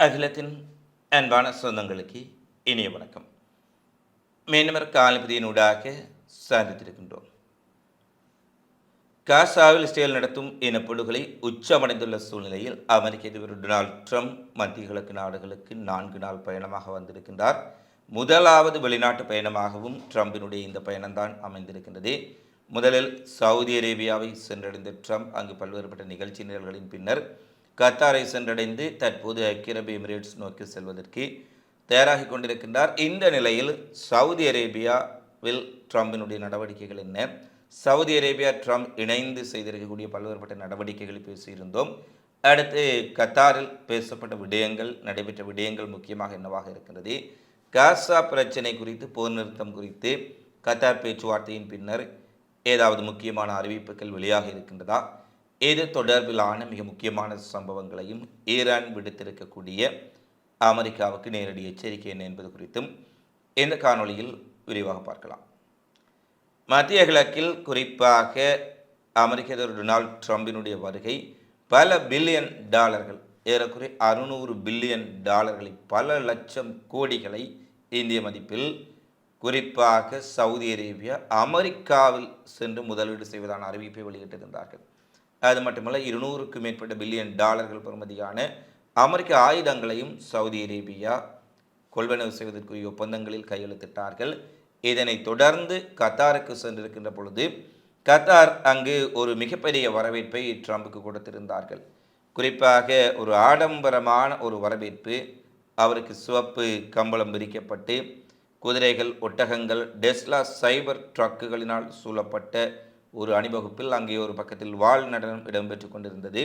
அகிலத்தின் அன்பான சொந்தங்களுக்கு இனிய வணக்கம். மீனவர் காலப்பதியினூடாக சாதித்திருக்கின்றோம். காசாவில் இஸ்ரேல் நடத்தும் இனப்படுகொலை உச்சமடைந்துள்ள சூழ்நிலையில் அமெரிக்க அதிபர் டொனால்ட் ட்ரம்ப் மத்திய கிழக்கு நாடுகளுக்கு 4 நாள் பயணமாக வந்திருக்கின்றார். முதலாவது வெளிநாட்டு பயணமாகவும் ட்ரம்பினுடைய இந்த பயணம்தான் அமைந்திருக்கின்றது. முதலில் சவுதி அரேபியாவை சென்றடைந்த ட்ரம்ப் அங்கு பல்வேறுபட்ட நிகழ்ச்சி நிரல்களின் பின்னர் கத்தாரை சென்றடைந்து தற்போது ஐக்கிய அரபு எமிரேட்ஸ் நோக்கி செல்வதற்கு தயாராகி கொண்டிருக்கின்றார். இந்த நிலையில் சவுதி அரேபியாவில் ட்ரம்பினுடைய நடவடிக்கைகள் என்ன, சவுதி அரேபியா ட்ரம்ப் இணைந்து செய்திருக்கக்கூடிய பல்வேறுபட்ட நடவடிக்கைகளை பேசியிருந்தோம். அடுத்து கத்தாரில் பேசப்பட்ட விடயங்கள், நடைபெற்ற விடயங்கள் முக்கியமாக என்னவாக இருக்கிறது, காசா பிரச்சனை குறித்து, போர் நிறுத்தம் குறித்து கத்தார் பேச்சுவார்த்தையின் பின்னர் ஏதாவது முக்கியமான அறிவிப்புகள் வெளியாக இருக்கின்றதா, இது தொடர்பிலான மிக முக்கியமான சம்பவங்களையும் ஈரான் விடுத்திருக்கக்கூடிய அமெரிக்காவுக்கு நேரடி எச்சரிக்கை என்ன என்பது குறித்தும் இந்த காணொளியில் விரிவாக பார்க்கலாம். மத்திய கிழக்கில் குறிப்பாக அமெரிக்க அதிபர் டொனால்ட் ட்ரம்பினுடைய வருகை பல பில்லியன் டாலர்கள், ஏறக்குறைய 600 பில்லியன் டாலர்களை, பல லட்சம் கோடிகளை இந்திய மதிப்பில் குறிப்பாக சவுதி அரேபியா அமெரிக்காவில் சென்று முதலீடு செய்வதான அறிவிப்பை வெளியிட்டிருந்தார்கள். அது மட்டுமல்ல, 200க்கும் மேற்பட்ட பில்லியன் டாலர்கள் பெறுமதியான அமெரிக்க ஆயுதங்களையும் சவுதி அரேபியா கொள்வனவு செய்வதற்குரிய ஒப்பந்தங்களில் கையெழுத்திட்டார்கள். இதனைத் தொடர்ந்து கத்தாருக்கு சென்றிருக்கின்ற பொழுது கத்தார் அங்கு ஒரு மிகப்பெரிய வரவேற்பை ட்ரம்புக்கு கொடுத்திருந்தார்கள். குறிப்பாக ஒரு ஆடம்பரமான ஒரு வரவேற்பு. அவருக்கு சிவப்பு கம்பளம் விரிக்கப்பட்டு குதிரைகள், ஒட்டகங்கள், டெஸ்லா சைபர் ட்ரக்குகளினால் சூழப்பட்ட ஒரு அணிவகுப்பில் அங்கே ஒரு பக்கத்தில் வால் நடனம் இடம்பெற்று கொண்டிருந்தது.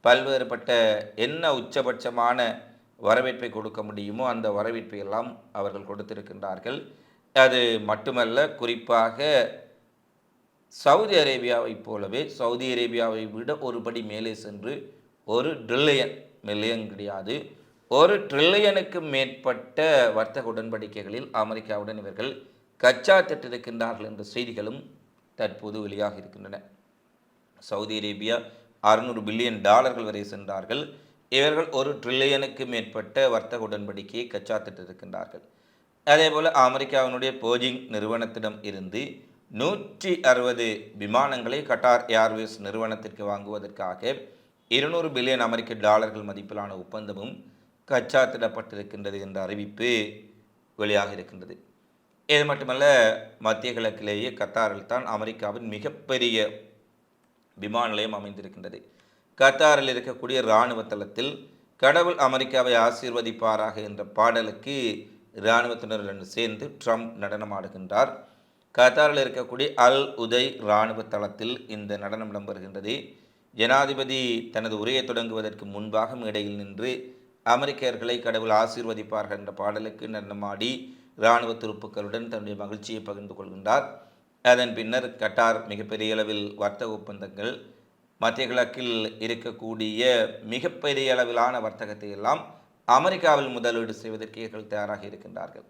பல்வேறுபட்ட என்ன உச்சபட்சமான வரவேற்பை கொடுக்க முடியுமோ அந்த வரவேற்பை எல்லாம் அவர்கள் கொடுத்திருக்கின்றார்கள். அது மட்டுமல்ல, குறிப்பாக சவுதி அரேபியாவைப் போலவே சவுதி அரேபியாவை விட ஒருபடி மேலே சென்று 1 மில்லியன் கிடையாது, 1 டிரில்லியனுக்கு மேற்பட்ட வர்த்தக உடன்படிக்கைகளில் அமெரிக்காவுடன் இவர்கள் கச்சாத்திட்டிருக்கின்றார்கள் என்ற செய்திகளும் தற்போது வெளியாக இருக்கின்றன. சவுதி அரேபியா 600 பில்லியன் டாலர்கள் வரை சென்றார்கள். இவர்கள் 1 டிரில்லியனுக்கு மேற்பட்ட வர்த்தக உடன்படிக்கையை கச்சாத்திட்டிருக்கின்றார்கள். அதேபோல் அமெரிக்காவினுடைய போயிங் நிறுவனத்திடம் இருந்து 160 விமானங்களை கட்டார் ஏர்வேஸ் நிறுவனத்திற்கு வாங்குவதற்காக 200 பில்லியன் அமெரிக்க டாலர்கள் மதிப்பிலான ஒப்பந்தமும் கச்சாத்திடப்பட்டிருக்கின்றது என்ற அறிவிப்பு வெளியாக இருக்கின்றது. இது மட்டுமல்ல, மத்திய கிழக்கிலேயே கத்தாரில் தான் அமெரிக்காவின் மிகப்பெரிய விமான நிலையம் அமைந்திருக்கின்றது. கத்தாரில் இருக்கக்கூடிய இராணுவ தளத்தில் கடவுள் அமெரிக்காவை ஆசீர்வதிப்பாராக என்ற பாடலுக்கு இராணுவத்தினருடன் சேர்ந்து ட்ரம்ப் நடனமாடுகின்றார். கத்தாரில் இருக்கக்கூடிய அல் உதை இராணுவ தளத்தில் இந்த நடனம் இடம்பெறுகின்றது. ஜனாதிபதி தனது உரையை தொடங்குவதற்கு முன்பாக மேடையில் நின்று அமெரிக்கர்களை கடவுள் ஆசீர்வதிப்பார்கள் என்ற பாடலுக்கு நடனமாடி இராணுவ துருப்புக்களுடன் தன்னுடைய மகிழ்ச்சியை பகிர்ந்து கொள்கின்றார். அதன் பின்னர் கட்டார் மிகப்பெரிய அளவில் வர்த்தக ஒப்பந்தங்கள், மத்திய கிழக்கில் இருக்கக்கூடிய மிகப்பெரிய அளவிலான வர்த்தகத்தை எல்லாம் அமெரிக்காவில் முதலீடு செய்வதற்கு இவர்கள் தயாராக இருக்கின்றார்கள்.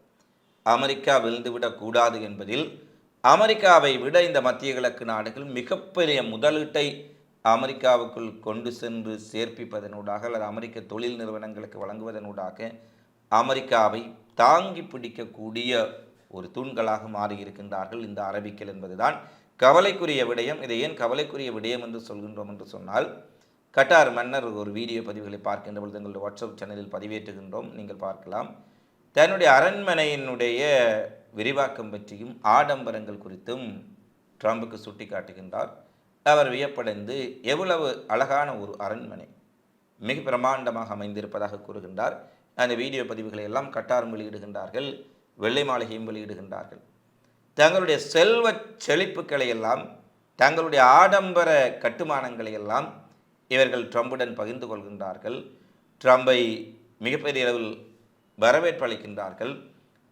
அமெரிக்கா விழுந்துவிடக்கூடாது என்பதில் அமெரிக்காவை விட இந்த மத்திய கிழக்கு நாடுகள் மிகப்பெரிய முதலீட்டை அமெரிக்காவுக்குள் கொண்டு சென்று சேர்ப்பிப்பதனூடாக அல்லது அமெரிக்க தொழில் நிறுவனங்களுக்கு வழங்குவதனூடாக அமெரிக்காவை தாங்கி பிடிக்கக்கூடிய ஒரு தூண்களாக மாறியிருக்கின்றார்கள் இந்த அரபிக்கள் என்பதுதான் கவலைக்குரிய விடயம். இதை ஏன் கவலைக்குரிய விடயம் என்று சொல்கின்றோம் என்று சொன்னால், கட்டார் மன்னர் ஒரு வீடியோ பதிவுகளை பார்க்கின்ற பொழுது எங்களுடைய வாட்ஸ்அப் சேனலில் பதிவேற்றுகின்றோம், நீங்கள் பார்க்கலாம். தன்னுடைய அரண்மனையினுடைய விரிவாக்கம் பற்றியும் ஆடம்பரங்கள் குறித்தும் ட்ரம்புக்கு சுட்டி காட்டுகின்றார். அவர் வியப்படைந்து எவ்வளவு அழகான ஒரு அரண்மனை, மிக பிரமாண்டமாக அமைந்திருப்பதாக கூறுகின்றார். அந்த வீடியோ பதிவுகளை எல்லாம் கட்டாரும் வெளியிடுகின்றார்கள், வெள்ளை மாளிகையும் வெளியிடுகின்றார்கள். தங்களுடைய செல்வ செழிப்புகளை எல்லாம், தங்களுடைய ஆடம்பர கட்டுமானங்களை எல்லாம் இவர்கள் ட்ரம்புடன் பகிர்ந்து கொள்கின்றார்கள். ட்ரம்பை மிகப்பெரிய அளவில் வரவேற்பு அளிக்கின்றார்கள்.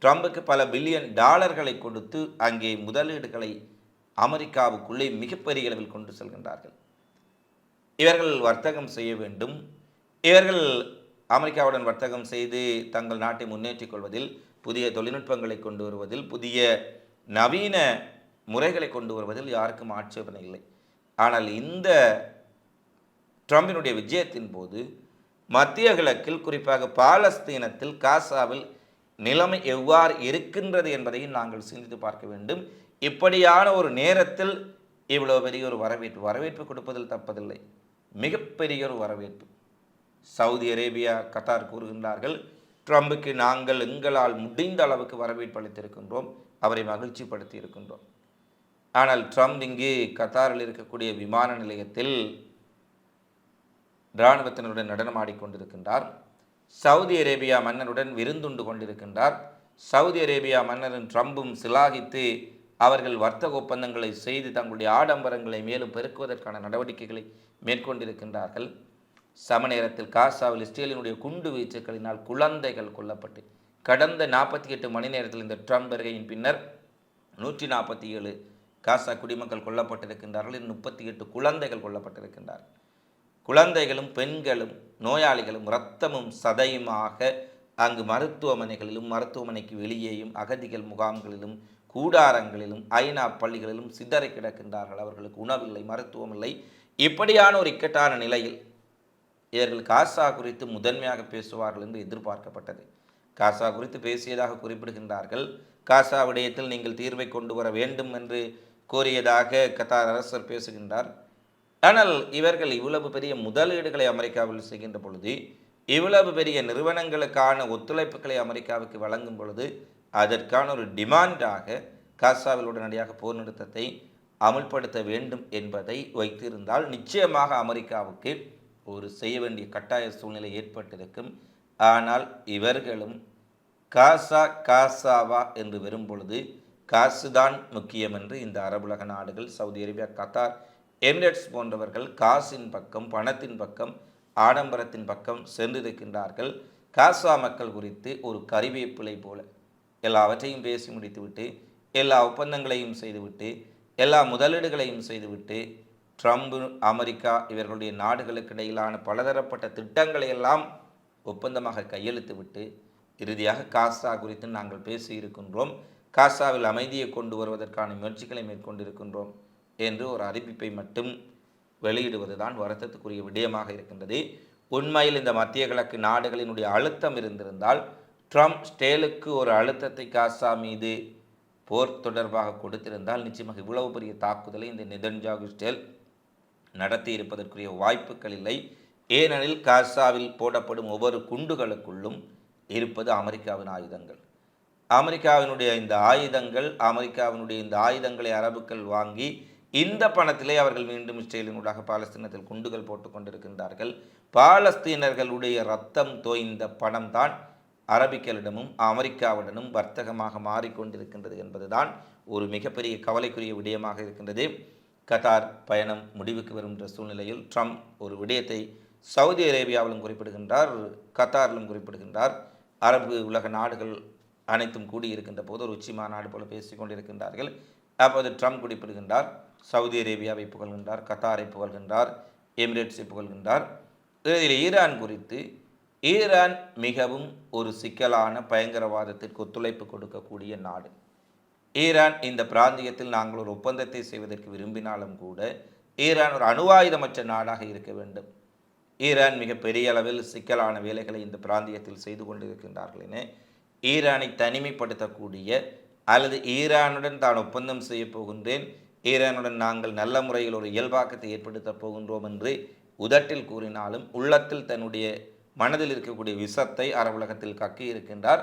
ட்ரம்புக்கு பல பில்லியன் டாலர்களை கொடுத்து அங்கே முதலீடுகளை அமெரிக்காவுக்குள்ளே மிகப்பெரிய அளவில் கொண்டு செல்கின்றார்கள். இவர்கள் வர்த்தகம் செய்ய வேண்டும், இவர்கள் அமெரிக்காவுடன் வர்த்தகம் செய்து தங்கள் நாட்டை முன்னேற்றிக் கொள்வதில், புதிய தொழில்நுட்பங்களை கொண்டு வருவதில், புதிய நவீன முறைகளை கொண்டு வருவதில் யாருக்கும் ஆட்சேபனை இல்லை. ஆனால் இந்த ட்ரம்பினுடைய விஜயத்தின் போது மத்திய கிழக்கில் குறிப்பாக பாலஸ்தீனத்தில் காசாவில் நிலைமை எவ்வாறு இருக்கின்றது என்பதையும் நாங்கள் சிந்தித்து பார்க்க வேண்டும். இப்படியான ஒரு நேரத்தில் இவ்வளவு பெரிய ஒரு வரவேற்பு கொடுப்பதில் தப்பதில்லை. மிகப்பெரிய ஒரு வரவேற்பு. சவுதி அரேபியா, கத்தார் கூறுகின்றார்கள், ட்ரம்புக்கு நாங்கள் எங்களால் முடிந்த அளவுக்கு வரவேற்பு அளித்திருக்கின்றோம், அவரை மகிழ்ச்சிப்படுத்தி இருக்கின்றோம். ஆனால் ட்ரம்ப் இங்கு கத்தாரில் இருக்கக்கூடிய விமான நிலையத்தில் இராணுவத்தினருடன் நடனமாடிக்கொண்டிருக்கின்றார். சவுதி அரேபியா மன்னருடன் விருந்துண்டு கொண்டிருக்கின்றார். சவுதி அரேபியா மன்னரின் ட்ரம்பும் சிலாகித்து அவர்கள் வர்த்தக ஒப்பந்தங்களை செய்து தங்களுடைய ஆடம்பரங்களை மேலும் பெருக்குவதற்கான நடவடிக்கைகளை மேற்கொண்டிருக்கின்றார்கள். சம நேரத்தில் காசாவில் இஸ்ரேலினுடைய குண்டு வீச்சுக்களினால் குழந்தைகள் கொல்லப்பட்டு கடந்த 48 மணி நேரத்தில் இந்த ட்ரம்ப் வருகையின் பின்னர் 147 காசா குடிமக்கள் கொல்லப்பட்டிருக்கின்றார்கள். 38 குழந்தைகள் கொல்லப்பட்டிருக்கின்றார்கள். குழந்தைகளும் பெண்களும் நோயாளிகளும் இரத்தமும் சதையுமாக அங்கு மருத்துவமனைகளிலும் மருத்துவமனைக்கு வெளியேயும் அகதிகள் முகாம்களிலும் கூடாரங்களிலும் ஐநா பள்ளிகளிலும் சிதறி கிடக்கின்றார்கள். அவர்களுக்கு உணவில்லை, மருத்துவம் இல்லை. இப்படியான ஒரு இக்கட்டான நிலையில் இவர்கள் காசா குறித்து முதன்மையாக பேசுவார்கள் என்று எதிர்பார்க்கப்பட்டது. காசா குறித்து பேசியதாக குறிப்பிடுகின்றார்கள். காசா விடயத்தில் நீங்கள் தீர்வை கொண்டு வர வேண்டும் என்று கோரியதாக கத்தார் அரசர் பேசுகின்றார். ஆனால் இவர்கள் இவ்வளவு பெரிய முதலீடுகளை அமெரிக்காவில் செய்கின்ற பொழுது, இவ்வளவு பெரிய நிறுவனங்களுக்கான ஒத்துழைப்புகளை அமெரிக்காவுக்கு வழங்கும் பொழுது, அதற்கான ஒரு டிமாண்டாக காசாவில் உடனடியாக போர் நிறுத்தத்தை அமுல்படுத்த வேண்டும் என்பதை வைத்திருந்தால் நிச்சயமாக அமெரிக்காவுக்கு ஒரு செய்ய வேண்டிய கட்டாய சூழ்நிலை ஏற்பட்டிருக்கும். ஆனால் இவர்களும் காசாவா என்று வரும் பொழுது காசுதான் முக்கியம் என்று இந்த அரபுலக நாடுகள், சவுதி அரேபியா, கத்தார், எமிரேட்ஸ் போன்றவர்கள் காசின் பக்கம், பணத்தின் பக்கம், ஆடம்பரத்தின் பக்கம் சென்றிருக்கின்றார்கள். காசா மக்கள் குறித்து ஒரு கறிவேப்பிலை போல எல்லாவற்றையும் பேசி முடித்துவிட்டு, எல்லா ஒப்பந்தங்களையும் செய்துவிட்டு, எல்லா முதலீடுகளையும் செய்துவிட்டு, ட்ரம்ப், அமெரிக்கா இவர்களுடைய நாடுகளுக்கு இடையிலான பலதரப்பட்ட திட்டங்களை எல்லாம் ஒப்பந்தமாக கையெழுத்துவிட்டு இறுதியாக காசா குறித்து நாங்கள் பேசியிருக்கின்றோம், காசாவில் அமைதியை கொண்டு வருவதற்கான முயற்சிகளை மேற்கொண்டிருக்கின்றோம் என்று ஒரு அறிவிப்பை மட்டும் வெளியிடுவதுதான் வருத்தத்துக்குரிய விடயமாக இருக்கின்றது. உண்மையில் இந்த மத்திய கிழக்கு நாடுகளினுடைய அழுத்தம் இருந்திருந்தால் ட்ரம்ப் ஸ்டேலுக்கு ஒரு அழுத்தத்தை காசா மீது போர் தொடர்பாக கொடுத்திருந்தால் நிச்சயமாக இவ்வளவு பெரிய தாக்குதலை இந்த நெதன்யாகு ஸ்டேல் நடத்தி இருப்பதற்குரிய வாய்ப்புகள் இல்லை. ஏனெனில் காசாவில் போடப்படும் ஒவ்வொரு குண்டுகளுக்குள்ளும் இருப்பது அமெரிக்காவின் ஆயுதங்கள். அமெரிக்காவினுடைய இந்த ஆயுதங்களை அரபுக்கள் வாங்கி இந்த பணத்திலே அவர்கள் மீண்டும் இஸ்ரேலினூடாக பாலஸ்தீனத்தில் குண்டுகள் போட்டு கொண்டிருக்கின்றார்கள். பாலஸ்தீனர்களுடைய இரத்தம் தோய்ந்த பணம் தான் அரபிக்களிடமும் அமெரிக்காவுடனும் வர்த்தகமாக மாறிக்கொண்டிருக்கின்றது என்பதுதான் ஒரு மிகப்பெரிய கவலைக்குரிய விடயமாக இருக்கின்றது. கத்தார் பயணம் முடிவுக்கு வருகின்ற சூழ்நிலையில் ட்ரம்ப் ஒரு விடயத்தை சவுதி அரேபியாவிலும் குறிப்பிடுகின்றார், கத்தாரிலும் குறிப்பிடுகின்றார். அரபு உலக நாடுகள் அனைத்தும் கூடியிருக்கின்ற போது ஒரு உச்சி மாநாடு போல பேசிக் கொண்டிருக்கின்றார்கள். அப்போது ட்ரம்ப் குறிப்பிடுகின்றார், சவுதி அரேபியாவை புகழ்கின்றார், கத்தாரை புகழ்கின்றார், எமிரேட்ஸை புகழ்கின்றார். இதில் ஈரான் குறித்து, ஈரான் மிகவும் ஒரு சிக்கலான பயங்கரவாதத்திற்கு ஒத்துழைப்பு கொடுக்கக்கூடிய நாடு. ஈரான் இந்த பிராந்தியத்தில் நாங்கள் ஒரு ஒப்பந்தத்தை செய்வதற்கு விரும்பினாலும் கூட ஈரான் ஒரு அணுவாயுதமற்ற நாடாக இருக்க வேண்டும். ஈரான் மிக பெரிய அளவில் சிக்கலான வேலைகளை இந்த பிராந்தியத்தில் செய்து கொண்டிருக்கின்றார்கள் என ஈரானை தனிமைப்படுத்தக்கூடிய அல்லது ஈரானுடன் தான் ஒப்பந்தம் செய்ய போகின்றேன், ஈரானுடன் நாங்கள் நல்ல முறையில் ஒரு இயல்பாக்கத்தை ஏற்படுத்தப் போகின்றோம் என்று உதட்டில் கூறினாலும் உள்ளத்தில் தன்னுடைய மனதில் இருக்கக்கூடிய விஷத்தை அரபுலகத்தில் கக்கி இருக்கின்றார்.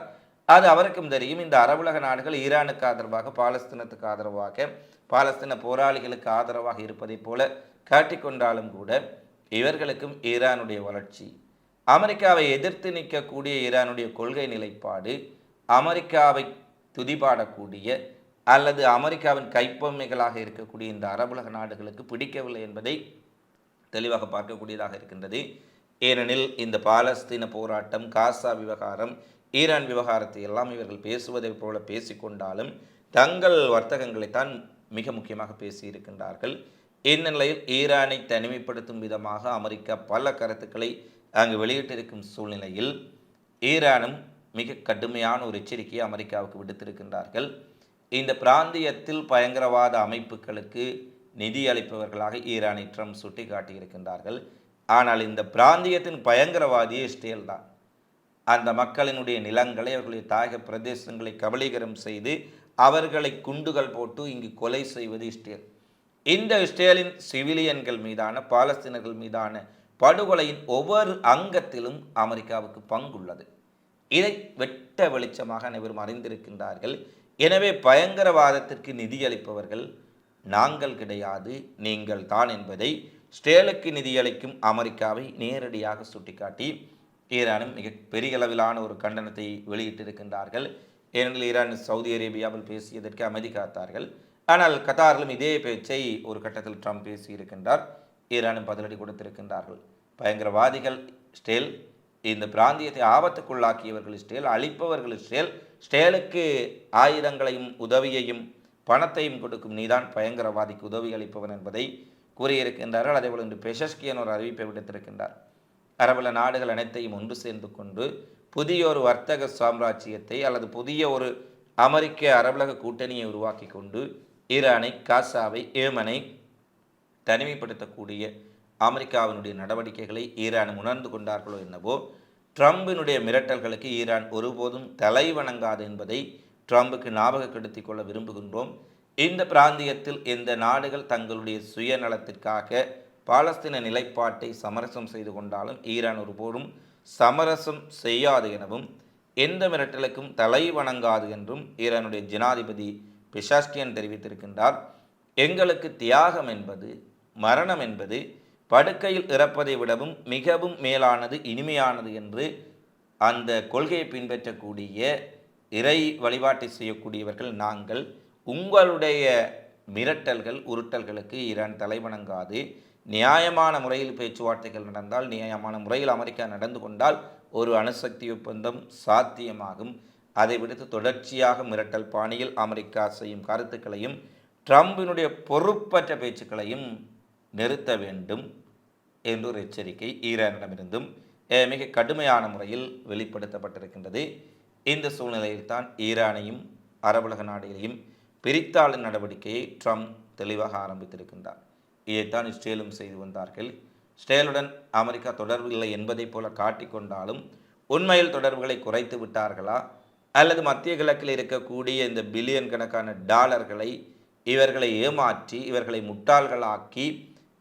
அது அவருக்கும் தெரியும். இந்த அரபுலக நாடுகள் ஈரானுக்கு ஆதரவாக, பாலஸ்தீனத்துக்கு ஆதரவாக, பாலஸ்தீன போராளிகளுக்கு ஆதரவாக இருப்பதைப் போல காட்டிக்கொண்டாலும் கூட இவர்களுக்கும் ஈரானுடைய வளர்ச்சி, அமெரிக்காவை எதிர்த்து நிற்கக்கூடிய ஈரானுடைய கொள்கை நிலைப்பாடு, அமெரிக்காவை துதிபாடக்கூடிய அல்லது அமெரிக்காவின் கைப்பொம்மைகளாக இருக்கக்கூடிய இந்த அரபுலக நாடுகளுக்கு பிடிக்கவில்லை என்பதை தெளிவாக பார்க்கக்கூடியதாக இருக்கின்றது. ஏனெனில் இந்த பாலஸ்தீன போராட்டம், காசா விவகாரம், ஈரான் விவகாரத்தை எல்லாம் இவர்கள் பேசுவதைப் போல பேசிக்கொண்டாலும் தங்கள் வர்த்தகங்களைத்தான் மிக முக்கியமாக பேசியிருக்கின்றார்கள். இந்நிலையில் ஈரானை தனிமைப்படுத்தும் விதமாக அமெரிக்கா பல கருத்துக்களை அங்கு வெளியிட்டிருக்கும் சூழ்நிலையில் ஈரானும் மிக கடுமையான ஒரு எச்சரிக்கையை அமெரிக்காவுக்கு விடுத்திருக்கின்றார்கள். இந்த பிராந்தியத்தில் பயங்கரவாத அமைப்புகளுக்கு நிதி அளிப்பவர்களாக ஈரானை ட்ரம்ப் சுட்டி காட்டியிருக்கின்றார்கள். ஆனால் இந்த பிராந்தியத்தின் பயங்கரவாதியே இஸ்ரேல் தான். அந்த மக்களினுடைய நிலங்களை, அவர்களுடைய தாயக பிரதேசங்களை கபலீகரம் செய்து அவர்களை குண்டுகள் போட்டு இங்கு கொலை செய்வது இஸ்ரேல். இந்த இஸ்ரேலின் சிவிலியன்கள் மீதான, பாலஸ்தீனர்கள் மீதான படுகொலையின் ஒவ்வொரு அங்கத்திலும் அமெரிக்காவுக்கு பங்குள்ளது. இதை வெட்ட வெளிச்சமாக அனைவரும் அறிந்திருக்கின்றார்கள். எனவே பயங்கரவாதத்திற்கு நிதியளிப்பவர்கள் நாங்கள் கிடையாது, நீங்கள் தான் என்பதை இஸ்ரேலுக்கு நிதியளிக்கும் அமெரிக்காவை நேரடியாக சுட்டிக்காட்டி ஈரானும் மிக பெரிய அளவிலான ஒரு கண்டனத்தை வெளியிட்டிருக்கின்றார்கள். ஏனெனில் ஈரான் சவுதி அரேபியாவில் பேசியதற்கு அமைதி காத்தார்கள். ஆனால் கத்தாரிலும் இதே பேச்சை ஒரு கட்டத்தில் ட்ரம்ப் பேசியிருக்கின்றார். ஈரானும் பதிலடி கொடுத்திருக்கின்றார்கள். பயங்கரவாதிகள் இஸ்ரேல், இந்த பிராந்தியத்தை ஆபத்துக்குள்ளாக்கியவர்கள் இஸ்ரேல், அழிப்பவர்கள் இஸ்ரேல், இஸ்ரேலுக்கு ஆயுதங்களையும் உதவியையும் பணத்தையும் கொடுக்கும் நீதான் பயங்கரவாதிக்கு உதவி அளிப்பவன் என்பதை கூறியிருக்கின்றார்கள். அதேபோல் இன்று பெஷஸ்கியன் ஒரு அறிவிப்பை விடுத்திருக்கின்றார். அரபுல நாடுகள் அனைத்தையும் ஒன்று சேர்ந்து கொண்டு புதிய ஒரு வர்த்தக சாம்ராஜ்யத்தை அல்லது புதிய ஒரு அமெரிக்க அரபுலக கூட்டணியை உருவாக்கி கொண்டு ஈரானை, காசாவை, ஏமனை தனிமைப்படுத்தக்கூடிய அமெரிக்காவினுடைய நடவடிக்கைகளை ஈரான் உணர்ந்து கொண்டார்களோ என்னவோ, ட்ரம்பினுடைய மிரட்டல்களுக்கு ஈரான் ஒருபோதும் தலை வணங்காது என்பதை ட்ரம்புக்கு ஞாபகப்படுத்தி கொள்ள விரும்புகின்றோம். இந்த பிராந்தியத்தில் எந்த நாடுகள் தங்களுடைய சுயநலத்திற்காக பாலஸ்தீன நிலைப்பாட்டை சமரசம் செய்து கொண்டாலும் ஈரான் ஒருபோதும் சமரசம் செய்யாது எனவும், எந்த மிரட்டலுக்கும் தலை வணங்காது என்றும் ஈரானுடைய ஜனாதிபதி பெஷாஸ்கியன் தெரிவித்திருக்கின்றார். எங்களுக்கு தியாகம் என்பது, மரணம் என்பது படுக்கையில் இறப்பதை விடவும் மிகவும் மேலானது, இனிமையானது என்று அந்த கொள்கையை பின்பற்றக்கூடிய, இறை வழிபாட்டை செய்யக்கூடியவர்கள் நாங்கள். உங்களுடைய மிரட்டல்கள், உருட்டல்களுக்கு ஈரான் தலைவணங்காது. நியாயமான முறையில் பேச்சுவார்த்தைகள் நடந்தால், நியாயமான முறையில் அமெரிக்கா நடந்து கொண்டால் ஒரு அணுசக்தி ஒப்பந்தம் சாத்தியமாகும். அதை விடுத்து தொடர்ச்சியாக மிரட்டல் பாணியில் அமெரிக்கா செய்யும் கருத்துக்களையும் ட்ரம்பினுடைய பொறுப்பற்ற பேச்சுக்களையும் நிறுத்த வேண்டும் என்ற ஒரு எச்சரிக்கை ஈரானிடமிருந்தும் மிக கடுமையான முறையில் வெளிப்படுத்தப்பட்டிருக்கின்றது. இந்த சூழ்நிலையில்தான் ஈரானையும் அரபுலக நாடுகளையும் பிரித்தாளும் நடவடிக்கையை ட்ரம்ப் தெளிவாக ஆரம்பித்திருக்கின்றார். இதைத்தான் இஸ்ரேலும் செய்து வந்தார்கள். இஸ்ரேலுடன் அமெரிக்கா தொடர்பு இல்லை என்பதை போல காட்டிக்கொண்டாலும் உண்மையில் தொடர்புகளை குறைத்து விட்டார்களா, அல்லது மத்திய கிழக்கில் இருக்கக்கூடிய இந்த பில்லியன் கணக்கான டாலர்களை இவர்களை ஏமாற்றி, இவர்களை முட்டாள்களாக்கி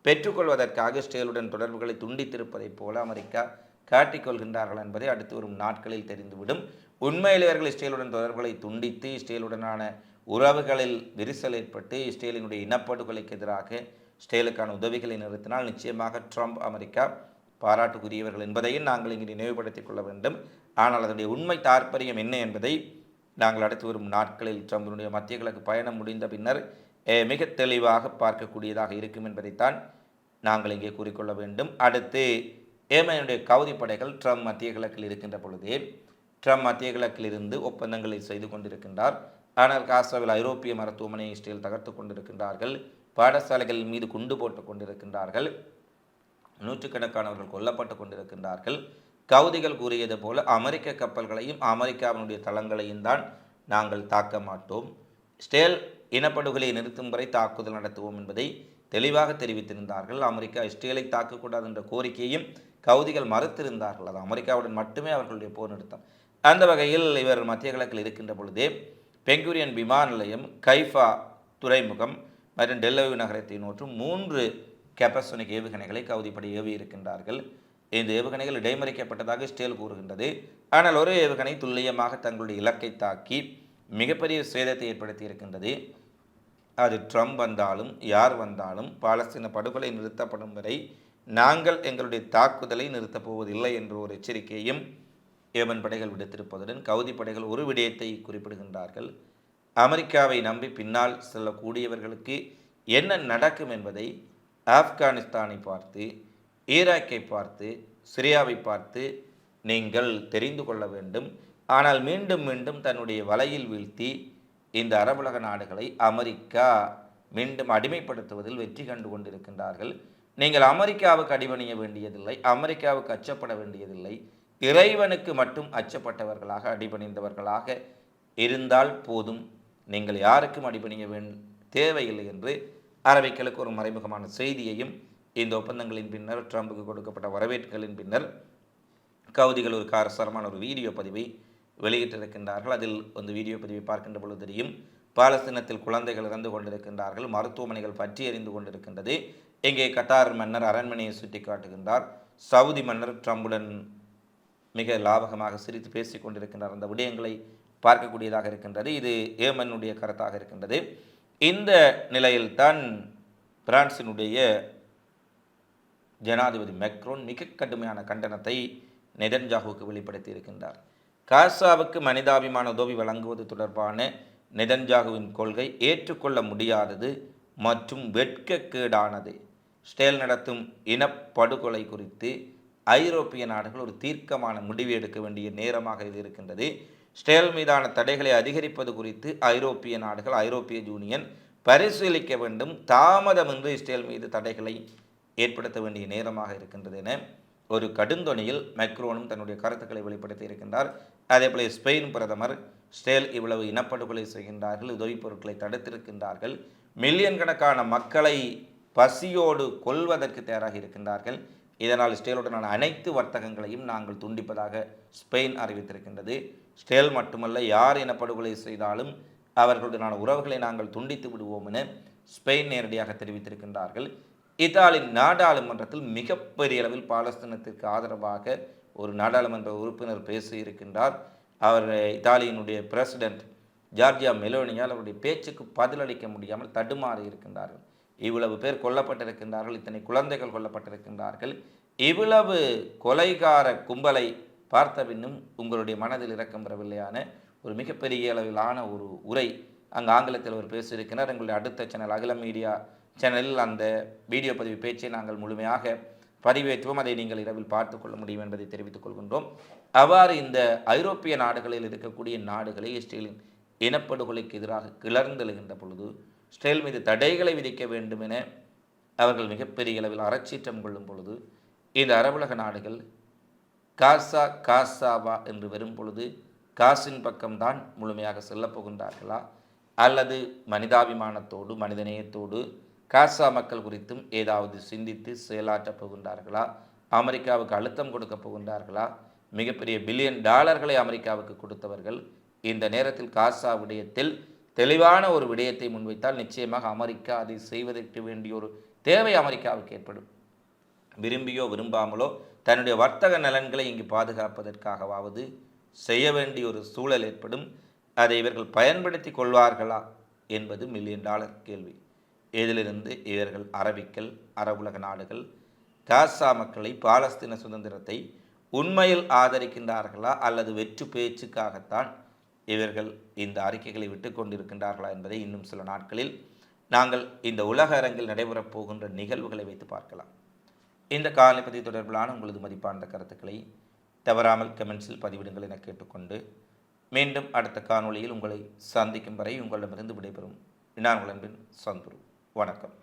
பெற்றுக்கொள்வதற்காக இஸ்ரேலுடன் தொடர்புகளை துண்டித்திருப்பதைப் போல அமெரிக்கா காட்டிக்கொள்கின்றார்கள் என்பதை அடுத்து வரும் நாட்களில் தெரிந்துவிடும். உண்மையில் இவர்கள் இஸ்ரேலுடன் தொடர்புகளை துண்டித்து இஸ்ரேலுடனான உறவுகளில் விரிசல் ஏற்பட்டு இஸ்ரேலினுடைய இனப்படுகொலைக்கு எதிராக இஸ்ரேலுக்கான உதவிகளை நிறுத்தினால் நிச்சயமாக ட்ரம்ப், அமெரிக்கா பாராட்டுக்குரியவர்கள் என்பதையும் நாங்கள் இங்கு நினைவுபடுத்திக் கொள்ள வேண்டும். ஆனால் அதனுடைய உண்மை தாற்பயம் என்ன என்பதை நாங்கள் அடுத்து வரும் நாட்களில் ட்ரம்பினுடைய மத்திய கிழக்கு பயணம் முடிந்த பின்னர் மிக தெளிவாக பார்க்கக்கூடியதாக இருக்கும் என்பதைத்தான் நாங்கள் இங்கே கூறிக்கொள்ள வேண்டும். அடுத்து ஏமனுடைய கவுதி படைகள் ட்ரம்ப் மத்திய கிழக்கில் இருக்கின்ற பொழுதே ட்ரம்ப் மத்திய கிழக்கில் இருந்து ஒப்பந்தங்களை செய்து கொண்டிருக்கின்றார். ஆனால் காசாவில் ஐரோப்பிய மருத்துவமனையை இஸ்ரேல் தகர்த்து கொண்டிருக்கின்றார்கள். பாடசாலைகள் மீது குண்டு போட்டு கொண்டிருக்கின்றார்கள். நூற்றுக்கணக்கானவர்கள் கொல்லப்பட்டு கொண்டிருக்கின்றார்கள். கவுதிகள் கூறியது போல அமெரிக்க கப்பல்களையும் அமெரிக்காவினுடைய தளங்களையும் தான் நாங்கள் தாக்க மாட்டோம், இஸ்ரேல் இனப்படுகொலை நிறுத்தும் வரை தாக்குதல் நடத்துவோம் என்பதை தெளிவாக தெரிவித்திருந்தார்கள். அமெரிக்கா இஸ்ரேலை தாக்கக்கூடாது என்ற கோரிக்கையும் கவுதிகள் மறுத்திருந்தார்கள். அது அமெரிக்காவுடன் மட்டுமே அவர்களுடைய போர் நிறுத்தம். அந்த வகையில் இவர் மத்திய கிழக்கில் இருக்கின்ற பொழுதே பெங்குரியன் விமான நிலையம், கைஃபா துறைமுகம் மற்றும் டெல்லவி நகரத்தை நோற்றும் 3 கெப்பசோனிக் ஏவுகணைகளை கவுதிப்படை ஏவி இருக்கின்றார்கள். இந்த ஏவுகணைகள் இடைமறிக்கப்பட்டதாக இஸ்ரேல் கூறுகின்றது. ஆனால் ஒரு ஏவுகணை துல்லியமாக தங்களுடைய இலக்கை தாக்கி மிகப்பெரிய சேதத்தை ஏற்படுத்தி இருக்கின்றது. அது ட்ரம்ப் வந்தாலும் யார் வந்தாலும் பாலஸ்தீன படுகொலை நிறுத்தப்படும் வரை நாங்கள் எங்களுடைய தாக்குதலை நிறுத்தப் போவதில்லை என்ற ஒரு எச்சரிக்கையும் ஏமன் படைகள் விடுத்திருப்பதுடன் கவுதி படைகள் ஒரு விடயத்தை குறிப்பிடுகின்றார்கள். அமெரிக்காவை நம்பி பின்னால் செல்லக்கூடியவர்களுக்கு என்ன நடக்கும் என்பதை ஆப்கானிஸ்தானை பார்த்து, ஈராக்கை பார்த்து, சிரியாவை பார்த்து நீங்கள் தெரிந்து கொள்ள வேண்டும். ஆனால் மீண்டும் மீண்டும் தன்னுடைய வலையில் வீழ்த்தி இந்த அரபுலக நாடுகளை அமெரிக்கா மீண்டும் அடிமைப்படுத்துவதில் வெற்றி கண்டு கொண்டிருக்கின்றார்கள். நீங்கள் அமெரிக்காவுக்கு அடிபணிய வேண்டியதில்லை, அமெரிக்காவுக்கு அச்சப்பட வேண்டியதில்லை, இறைவனுக்கு மட்டும் அச்சப்பட்டவர்களாக அடிபணிந்தவர்களாக இருந்தால் போதும், நீங்கள் யாருக்கும் அடிபணிய தேவையில்லை என்று அரபிக்களுக்கு ஒரு மறைமுகமான செய்தியையும் இந்த ஒப்பந்தங்களின் பின்னர் ட்ரம்புக்கு கொடுக்கப்பட்ட வரவேற்புகளின் பின்னர் கவுதிகள் ஒரு காரசாரமான ஒரு வீடியோ பதிவை வெளியிட்டிருக்கின்றார்கள். அதில் அந்த வீடியோ பதிவை பார்க்கின்ற பொழுது தெரியும், பாலஸ்தீனத்தில் குழந்தைகள் இறந்து கொண்டிருக்கின்றார்கள், மருத்துவமனைகள் பற்றி எறிந்து கொண்டிருக்கின்றது. இங்கே கட்டார் மன்னர் அரண்மனையை சுட்டி காட்டுகின்றார். சவுதி மன்னர் ட்ரம்புடன் மிக லாபகமாக சிரித்து பேசிக் கொண்டிருக்கின்றார். அந்த விடயங்களை பார்க்கக்கூடியதாக இருக்கின்றது. இது ஏமனுடைய கருத்தாக இருக்கின்றது. இந்த நிலையில்தான் பிரான்சினுடைய ஜனாதிபதி மேக்ரோன் மிக கடுமையான கண்டனத்தை நெதன்யாகுவுக்கு வெளிப்படுத்தி இருக்கின்றார். காசாவுக்கு மனிதாபிமான உதவி வழங்குவது தொடர்பான நெதன்யாகுவின் கொள்கை ஏற்றுக்கொள்ள முடியாதது மற்றும் வெட்கக்கேடானது. இஸ்ரேல் நடத்தும் இனப்படுகொலை குறித்து ஐரோப்பிய நாடுகள் ஒரு தீர்க்கமான முடிவு எடுக்க வேண்டிய நேரமாக இது இருக்கின்றது. இஸ்ரேல் மீதான தடைகளை அதிகரிப்பது குறித்து ஐரோப்பிய நாடுகள், ஐரோப்பிய யூனியன் பரிசீலிக்க வேண்டும். தாமதமின்றி இஸ்ரேல் மீது தடைகளை ஏற்படுத்த வேண்டிய நேரமாக இருக்கின்றது என ஒரு கடுந்தொனியில் மேக்ரோனும் தன்னுடைய கருத்துக்களை வெளிப்படுத்தி இருக்கின்றார். அதேபோல ஸ்பெயின் பிரதமர், இஸ்ரேல் இவ்வளவு இனப்படுகொலை செய்கின்றார்கள், உதவிப் பொருட்களை தடுத்திருக்கின்றார்கள், மில்லியன் கணக்கான மக்களை பசியோடு கொல்வதற்கு தயாராக இருக்கின்றார்கள், இதனால் இஸ்ரேலுடனான அனைத்து வர்த்தகங்களையும் நாங்கள் துண்டிப்பதாக ஸ்பெயின் அறிவித்திருக்கின்றது. இஸ்ரேல் மட்டுமல்ல, யார் இனப்படுகொலை செய்தாலும் அவர்களுடனான உறவுகளை நாங்கள் துண்டித்து விடுவோம் என ஸ்பெயின் நேரடியாக தெரிவித்திருக்கின்றார்கள். இத்தாலி நாடாளுமன்றத்தில் மிகப்பெரிய அளவில் பாலஸ்தீனத்திற்கு ஆதரவாக ஒரு நாடாளுமன்ற உறுப்பினர் பேசியிருக்கின்றார். அவர் இத்தாலியினுடைய பிரசிடென்ட் ஜார்ஜியா மெலோனியால் அவருடைய பேச்சுக்கு பதிலளிக்க முடியாமல் தடுமாறி இருக்கின்றார்கள். இவ்வளவு பேர் கொல்லப்பட்டிருக்கின்றார்கள், இத்தனை குழந்தைகள் கொல்லப்பட்டிருக்கின்றார்கள், இவ்வளவு கொலைகார கும்பலை பார்த்த பின்னும் உங்களுடைய மனதில் இரக்கம் பெறவில்லையான ஒரு மிகப்பெரிய அளவிலான ஒரு உரை அங்கு ஆங்கிலத்தில் அவர் பேசியிருக்கிறார். எங்களுடைய அடுத்த சேனல் அகில மீடியா சேனலில் அந்த வீடியோ பதிவு பேச்சை நாங்கள் முழுமையாக பதிவேற்றுவோம். அதை நீங்கள் இரவில் பார்த்து கொள்ள முடியும் என்பதை தெரிவித்துக் கொள்கின்றோம். அவ்வாறு இந்த ஐரோப்பிய நாடுகளில் இருக்கக்கூடிய நாடுகளை இஸ்ரேலின் இனப்படுகொலைக்கு எதிராக கிளர்ந்தெழுகின்ற பொழுது இஸ்ரேல் மீது தடைகளை விதிக்க வேண்டும் என அவர்கள் மிகப்பெரிய அளவில் அறச்சீற்றம் கொள்ளும் பொழுது இந்த அரபுலக நாடுகள் காசாவா என்று வரும் பொழுது காசின் பக்கம்தான் முழுமையாக செல்லப் போகின்றார்களா, அல்லது மனிதாபிமானத்தோடு மனிதநேயத்தோடு காசா மக்கள் குறித்தும் ஏதாவது சிந்தித்து செயலாற்றப் போகின்றார்களா, அமெரிக்காவுக்கு அழுத்தம் கொடுக்கப் போகின்றார்களா? மிகப்பெரிய $பில்லியன் அமெரிக்காவுக்கு கொடுத்தவர்கள் இந்த நேரத்தில் காசா விடயத்தில் தெளிவான ஒரு விடயத்தை முன்வைத்தால் நிச்சயமாக அமெரிக்கா அதை செய்வதற்கு வேண்டிய ஒரு தேவை அமெரிக்காவுக்கு ஏற்படும். விரும்பியோ விரும்பாமலோ தன்னுடைய வர்த்தக நலன்களை இங்கு பாதுகாப்பதற்காகவாவது செய்ய வேண்டிய ஒரு சூழல் ஏற்படும். அதை இவர்கள் பயன்படுத்தி கொள்வார்களா என்பது $1 மில்லியன் கேள்வி. இதிலிருந்து இவர்கள் அரபிக்கல், அரபுலக நாடுகள் காசா மக்களை, பாலஸ்தீன சுதந்திரத்தை உண்மையில் ஆதரிக்கின்றார்களா அல்லது வெற்று பேச்சுக்காகத்தான் இவர்கள் இந்த அறிக்கைகளை விட்டு கொண்டிருக்கின்றார்களா என்பதை இன்னும் சில நாட்களில் நாங்கள் இந்த உலக அரங்கில் நடைபெறப் போகின்ற நிகழ்வுகளை வைத்து பார்க்கலாம். இந்த காலைப்பதி தொடர்பிலான உங்களது மதிப்பான கருத்துக்களை தவறாமல் கமெண்ட்ஸில் பதிவிடுங்கள் என கேட்டுக்கொண்டு மீண்டும் அடுத்த காணொளியில் உங்களை சந்திக்கும் வரை உங்களிடமிருந்து விடைபெறும் நான் உங்கள் அன்பின் சந்துரு. வணக்கம்.